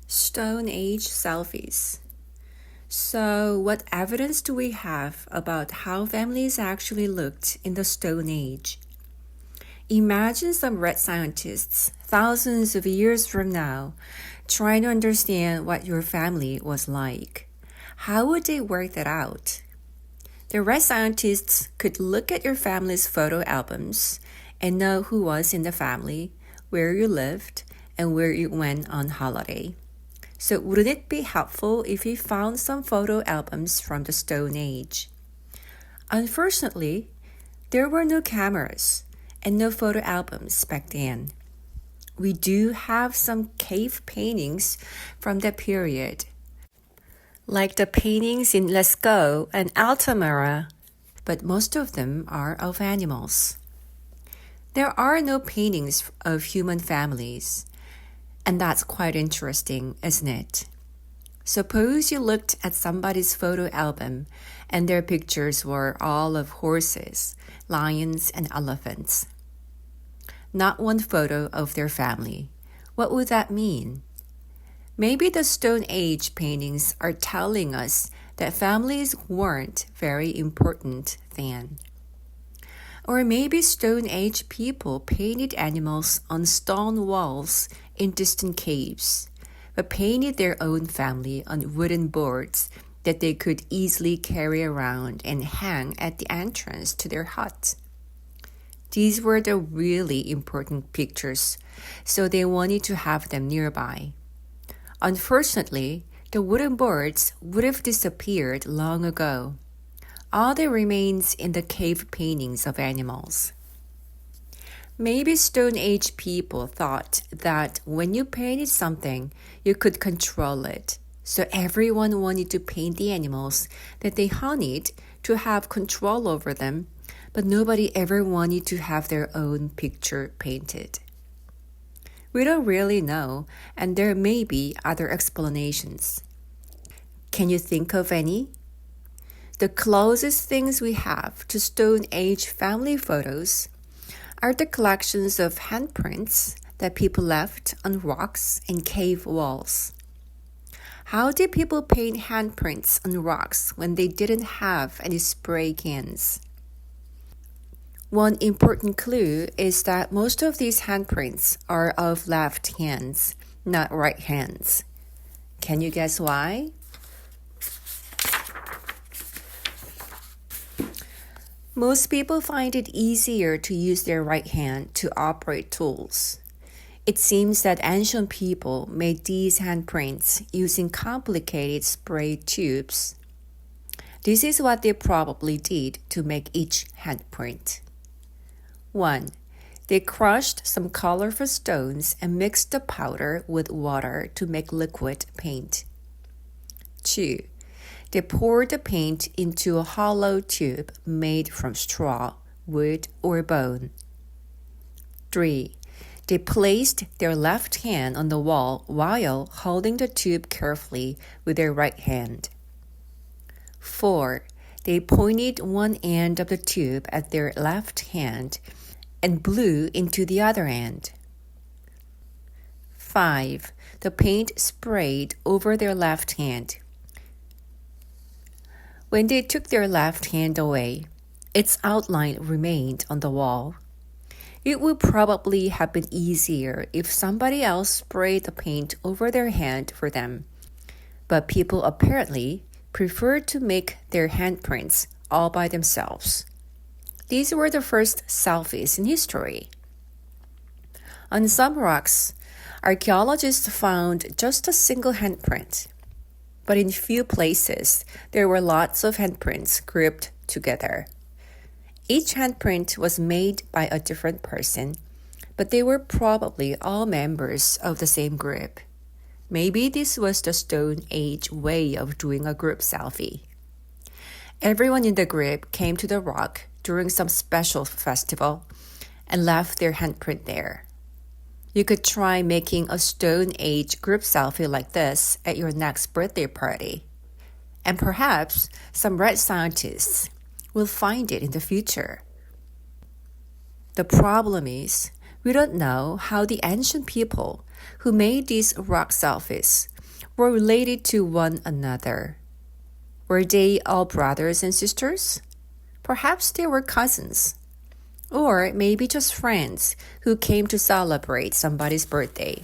Stone Age selfies. So, what evidence do we have about how families actually looked in the Stone Age? Imagine some red scientists thousands of years from now trying to understand what your family was like. How would they work that out? The red scientists could look at your family's photo albums and know who was in the family, where you lived, and where you went on holiday. So wouldn't it be helpful if you found some photo albums from the Stone Age? Unfortunately, there were no cameras and no photo albums back then. We do have some cave paintings from that period, like the paintings in Lascaux and Altamira, but most of them are of animals. There are no paintings of human families. And that's quite interesting, isn't it? Suppose you looked at somebody's photo album and their pictures were all of horses, lions, and elephants. Not one photo of their family. What would that mean? Maybe the Stone Age paintings are telling us that families weren't very important then. Or maybe Stone Age people painted animals on stone walls in distant caves, but painted their own family on wooden boards that they could easily carry around and hang at the entrance to their hut. These were the really important pictures, so they wanted to have them nearby. Unfortunately, the wooden boards would have disappeared long ago. All that remains in the cave paintings of animals. Maybe Stone Age people thought that when you painted something, you could control it. So everyone wanted to paint the animals that they hunted to have control over them, but nobody ever wanted to have their own picture painted. We don't really know, and there may be other explanations. Can you think of any? The closest things we have to Stone Age family photos are the collections of handprints that people left on rocks and cave walls. How did people paint handprints on rocks when they didn't have any spray cans? One important clue is that most of these handprints are of left hands, not right hands. Can you guess why? Most people find it easier to use their right hand to operate tools. It seems that ancient people made these handprints using complicated spray tubes. This is what they probably did to make each handprint. 1. They crushed some colorful stones and mixed the powder with water to make liquid paint. 2. They poured the paint into a hollow tube made from straw, wood, or bone. 3. They placed their left hand on the wall while holding the tube carefully with their right hand. 4. They pointed one end of the tube at their left hand and blew into the other end. 5. The paint sprayed over their left hand. When they took their left hand away, its outline remained on the wall. It would probably have been easier if somebody else sprayed the paint over their hand for them, but people apparently preferred to make their handprints all by themselves. These were the first selfies in history. On some rocks, archaeologists found just a single handprint. But in few places, there were lots of handprints grouped together. Each handprint was made by a different person, but they were probably all members of the same group. Maybe this was the Stone Age way of doing a group selfie. Everyone in the group came to the rock during some special festival and left their handprint there. You could try making a Stone Age group selfie like this at your next birthday party. And perhaps some red scientists will find it in the future. The problem is, we don't know how the ancient people who made these rock selfies were related to one another. Were they all brothers and sisters? Perhaps they were cousins. Or maybe just friends who came to celebrate somebody's birthday.